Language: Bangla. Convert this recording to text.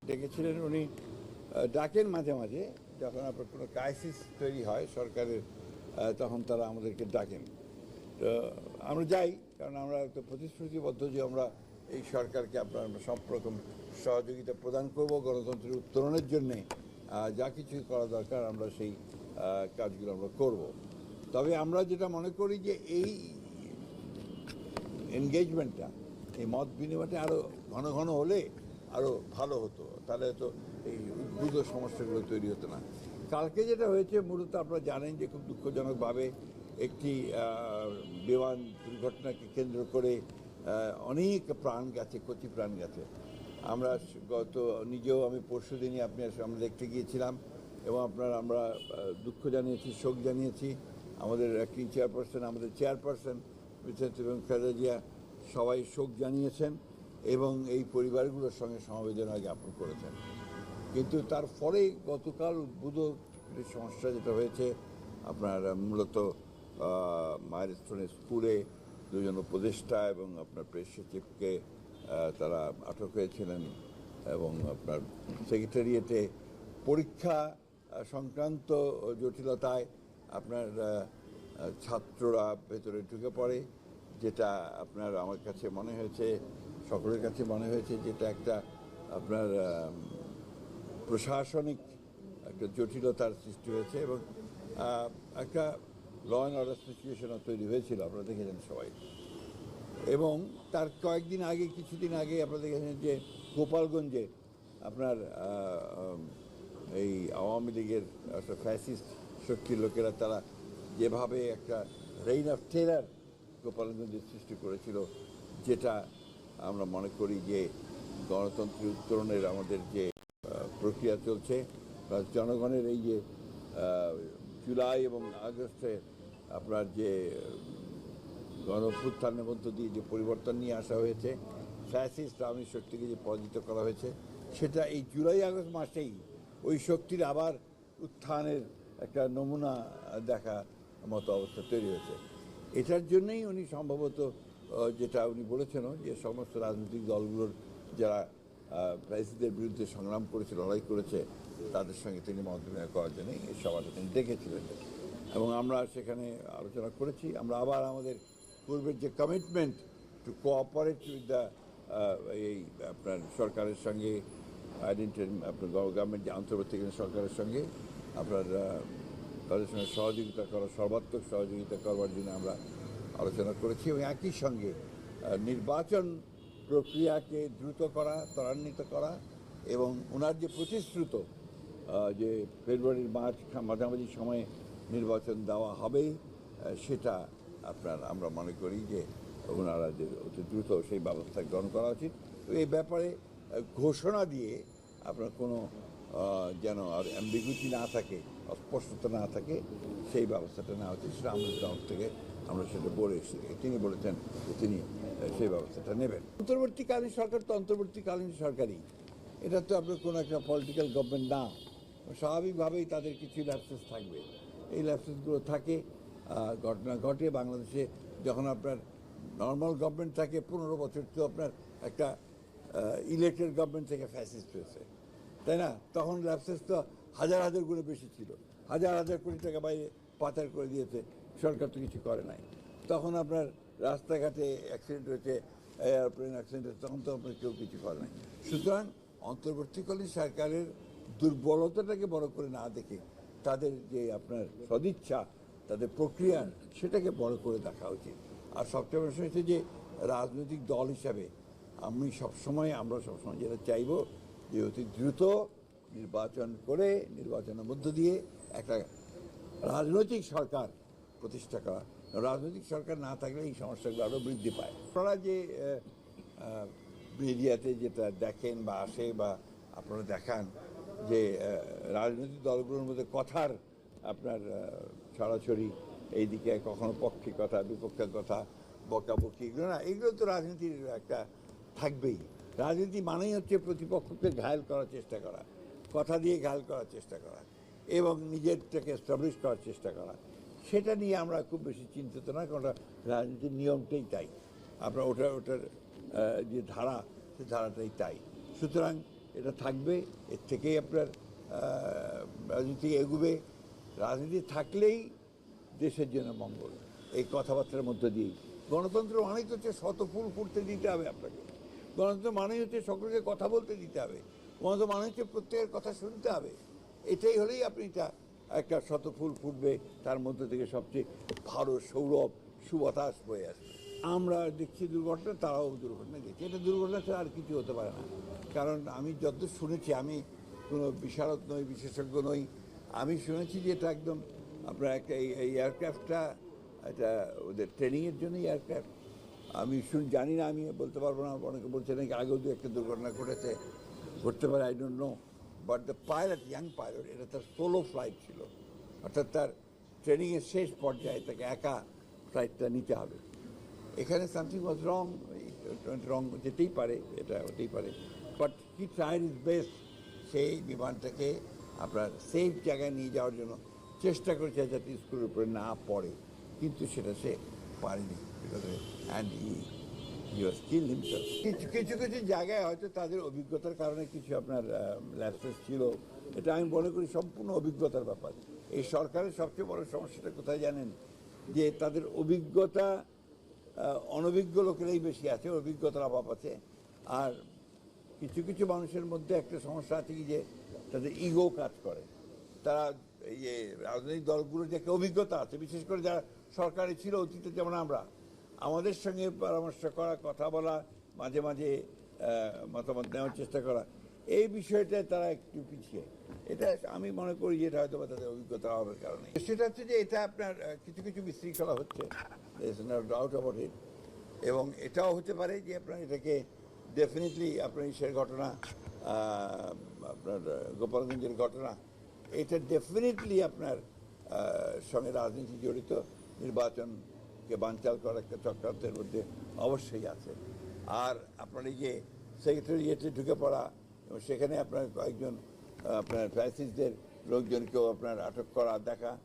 ডেকেছিলেন। উনি ডাকেন মাঝে মাঝে, যখন আপনার কোনো ক্রাইসিস তৈরি হয় সরকারের, তখন তারা আমাদেরকে ডাকেন। তো আমরা যাই, কারণ আমরা তো প্রতিশ্রুতিবদ্ধ যে আমরা এই সরকারকে আপনার সব রকম সহযোগিতা প্রদান করব গণতন্ত্রের উত্তরণের জন্যে। যা কিছু করা দরকার আমরা সেই কাজগুলো আমরা করব। তবে আমরা যেটা মনে করি যে এই এনগেজমেন্টটা, এই মত বিনিময়টা আরও ঘন ঘন হলে আরও ভালো হতো, তাহলে তো এই উদ্ভূত সমস্যাগুলো তৈরি হতো না। কালকে যেটা হয়েছে মূলত আপনারা জানেন যে খুব দুঃখজনকভাবে একটি বিমান দুর্ঘটনাকে কেন্দ্র করে অনেক প্রাণ গেছে, কচি প্রাণ গেছে। আমরা নিজেও আমি পরশু দিনই আমরা দেখতে গিয়েছিলাম এবং আমরা দুঃখ জানিয়েছি, শোক জানিয়েছি। আমাদের অ্যাক্টিং চেয়ারপারসন, আমাদের চেয়ারপারসন এবং খালেদা জিয়া সবাই শোক জানিয়েছেন এবং এই পরিবারগুলোর সঙ্গে সমবেদনা জ্ঞাপন করেছেন। কিন্তু তার ফলে গতকাল উদ্ভূত সমস্যা যেটা হয়েছে, আপনার মূলত মাইলস্টোনের স্কুলে দুজন উপদেষ্টা এবং আপনার প্রেস সচিবকে তারা আটক হয়েছিলেন এবং আপনার সেক্রেটারিয়েটে পরীক্ষা সংক্রান্ত জটিলতায় আপনার ছাত্ররা ভেতরে ঢুকে পড়ে, যেটা আপনার আমার কাছে মনে হয়েছে, সকলের কাছে মনে হয়েছে যেটা একটা আপনার প্রশাসনিক একটা জটিলতার সৃষ্টি হয়েছে এবং একটা ল অ্যান্ড অর্ডার সিচুয়েশনও তৈরি হয়েছিল, আপনারা দেখেছেন সবাই। এবং তার কয়েকদিন আগে, কিছুদিন আগে আপনারা দেখেছেন যে গোপালগঞ্জে আপনার এই আওয়ামী লীগের একটা ফ্যাসিস্ট শক্তির লোকেরা তারা যেভাবে একটা রেইন অফ টেরার গোপালগঞ্জের সৃষ্টি করেছিল, যেটা আমরা মনে করি যে গণতন্ত্রের উত্তরণের আমাদের যে প্রক্রিয়া চলছে, জনগণের এই যে জুলাই এবং আগস্টে আপনার যে গণঅভ্যুত্থানের মধ্য দিয়ে যে পরিবর্তন নিয়ে আসা হয়েছে, ফ্যাসিস্ট আওয়ামী শক্তিকে যে পরাজিত করা হয়েছে, সেটা এই জুলাই আগস্ট মাসেই ওই শক্তির আবার উত্থানের একটা নমুনা দেখা মতো অবস্থা তৈরি হয়েছে। এটার জন্যই উনি সম্ভবত যেটা উনি বলেছেন যে সমস্ত রাজনৈতিক দলগুলোর যারা ফ্যাসিস্টদের বিরুদ্ধে সংগ্রাম করেছে, লড়াই করেছে, তাদের সঙ্গে তিনি মত বিনিময় করার জন্য এই সভাটা তিনি ডেকেছিলেন এবং আমরা সেখানে আলোচনা করেছি। আমরা আবার আমাদের পূর্বের যে commitment to cooperate with the এই আপনার সরকারের সঙ্গে আপনার গভর্নমেন্ট যে অন্তর্বর্তীকালীন সরকারের সঙ্গে আপনার তাদের সঙ্গে সহযোগিতা করা, সর্বাত্মক সহযোগিতা করবার জন্য আমরা আলোচনা করেছি এবং একই সঙ্গে নির্বাচন প্রক্রিয়াকে দ্রুত করা, ত্বরান্বিত করা এবং ওনার যে প্রতিশ্রুত যে ফেব্রুয়ারির মাঝামাঝি সময়ে নির্বাচন দেওয়া হবে, সেটা আপনার আমরা মনে করি যে ওনারা যে অতি দ্রুত সেই ব্যবস্থা গ্রহণ করা উচিত। এই ব্যাপারে ঘোষণা দিয়ে আপনার কোনো যেন আর অ্যাম্বিগুইটি না থাকে, অস্পষ্টতা না থাকে, সেই ব্যবস্থাটা নেওয়া উচিত। সেটা আমাদের তরফ থেকে আমরা সেটা বলে এসেছি। তিনি বলেছেন যে তিনি সেই ব্যবস্থাটা নেবেন। অন্তর্বর্তীকালীন সরকার তো অন্তর্বর্তীকালীন সরকারই, এটা তো আপনার কোনো একটা পলিটিক্যাল গভর্নমেন্ট না। স্বাভাবিকভাবেই তাদের কিছু ল্যাপসেস থাকবে, এই ল্যাপসেসগুলো থাকে, ঘটনা ঘটে। বাংলাদেশে যখন আপনার নর্মাল গভর্নমেন্ট থাকে 15 বছর, তো আপনার একটা ইলেক্টেড গভর্নমেন্ট থেকে ফ্যাসিস্ট হয়েছে, তাই না? তখন ল্যাপসেস তো হাজার হাজার গুণে বেশি ছিল, হাজার হাজার কোটি টাকা বাইরে পাচার করে দিয়েছে, সরকার তো কিছু করে নাই। তখন আপনার রাস্তাঘাটে অ্যাক্সিডেন্ট হয়েছে, এয়ারপ্লেন অ্যাক্সিডেন্ট হয়েছে, তখন তো আপনার কেউ কিছু করে নাই। সুতরাং অন্তর্বর্তীকালীন সরকারের দুর্বলতাটাকে বড় করে না দেখে তাদের যে আপনার সদিচ্ছা, তাদের প্রক্রিয়া, সেটাকে বড় করে দেখা উচিত। আর সবচেয়ে বড় হচ্ছে যে রাজনৈতিক দল হিসাবে আমরা সবসময় যেটা চাইব যে অতি দ্রুত নির্বাচন করে নির্বাচনের মধ্য দিয়ে একটা রাজনৈতিক সরকার প্রতিষ্ঠা করা। রাজনৈতিক সরকার না থাকলে এই সমস্যাগুলো আরও বৃদ্ধি পায়। আপনারা যে মিডিয়াতে যেটা দেখেন বা আসে বা আপনারা দেখান যে রাজনৈতিক দলগুলোর মধ্যে কথার আপনার ছড়াছড়ি, এইদিকে কখনো পক্ষে কথা, বিপক্ষের কথা, বকাবকি, এগুলো না, এগুলো তো রাজনীতির একটা থাকবেই। রাজনীতি মানেই হচ্ছে প্রতিপক্ষকে ঘায়েল করার চেষ্টা করা, কথা দিয়ে ঘায়েল করার চেষ্টা করা এবং নিজেরটাকে এস্টাবলিশ করার চেষ্টা করা। সেটা নিয়ে আমরা খুব বেশি চিন্তিত না, কারণ রাজনীতির নিয়মটাই তাই, আপনার ওটার যে ধারা, সে ধারাটাই তাই। সুতরাং এটা থাকবে, এর থেকেই আপনার রাজনীতি এগুবে। রাজনীতি থাকলেই দেশের জন্য মঙ্গল, এই কথাবার্তার মধ্য দিয়েই। গণতন্ত্র মানেই হচ্ছে শত ফুল ফুটতে দিতে হবে আপনাকে, গণতন্ত্র মানেই হচ্ছে সকলকে কথা বলতে দিতে হবে, গণতন্ত্র মানে হচ্ছে প্রত্যেকের কথা শুনতে হবে। এটাই হলেই আপনি এটা একটা শত ফুল ফুটবে, তার মধ্যে থেকে সবচেয়ে ভালো সৌরভ সুবাতাস বয়ে আসবে। আমরা দেখছি দুর্ঘটনা, তারাও দুর্ঘটনা দেখছি। এটা দুর্ঘটনা ছাড়া আর কিছু হতে পারে না। কারণ আমি যতদূর শুনেছি, আমি কোনো বিশারদ নই, বিশেষজ্ঞ নই, আমি শুনেছি যে এটা একদম আপনার একটা এই এয়ারক্রাফটটা এটা ওদের ট্রেনিংয়ের জন্যই এয়ারক্রাফট। আমি জানি না, আমি বলতে পারবো না। অনেকে বলছে নাকি আগেও দু একটা দুর্ঘটনা ঘটেছে, ঘটতে পারে, I don't know. But the pilot, young pilot, এটা তার সোলো ফ্লাইট ছিল, অর্থাৎ তার ট্রেনিংয়ের শেষ পর্যায়ে তাকে একা ফ্লাইটটা নিতে হবে। এখানে সামথিং ওয়াজ রং, রং যেতেই পারে, এটা হতেই পারে। But he tried is best, সেই বিমানটাকে আপনার সেফ জায়গায় নিয়ে যাওয়ার জন্য চেষ্টা করেছে যাতে স্কুলের উপরে না পড়ে, কিন্তু সেটা সে পারেনি। And he was kill himself. কিছু কিছু জায়গায় হয়তো তাদের অভিজ্ঞতার কারণে কিছু আপনার ল্যাপসেস ছিল, এটা আমি মনে করি সম্পূর্ণ অভিজ্ঞতার ব্যাপার। এই সরকারের সবচেয়ে বড় সমস্যাটা কোথায় জানেন? যে তাদের অভিজ্ঞতা অনভিজ্ঞ লোকেরাই বেশি আছে, অভিজ্ঞতার অভাব আছে। আর কিছু কিছু মানুষের মধ্যে একটা সমস্যা আছে কি, যে তাদের ইগো কাজ করে। তারা এই রাজনৈতিক দলগুলোর যে একটা অভিজ্ঞতা আছে, বিশেষ করে যারা সরকারে ছিল অতীতে, যেমন আমরা, আমাদের সঙ্গে পরামর্শ করা, কথা বলা, মাঝে মাঝে মতামত নেওয়ার চেষ্টা করা, এই বিষয়টায় তারা একটু পিছিয়ে। এটা আমি মনে করি যে এটা হয়তো বা তাদের অভিজ্ঞতা অভাবের কারণে। সেটা হচ্ছে যে এটা আপনার কিছু কিছু বিশৃঙ্খলা হচ্ছে, ডাউট অ্যাবাউট ইট। এবং এটাও হতে পারে যে আপনার এটাকে ডেফিনেটলি আপনার ইসের ঘটনা, আপনার গোপালগঞ্জের ঘটনা, এটা ডেফিনেটলি আপনার সঙ্গে রাজনীতি জড়িত, নির্বাচনকে বানচাল করার একটা চক্রান্তের মধ্যে অবশ্যই আছে। আর আপনার এই যে সেক্রেটারিয়েটে ঢুকে পড়া, এবং সেখানে আপনার কয়েকজন আপনার ফ্যাসিস্টদের লোকজনকেও আপনার আটক করা দেখা,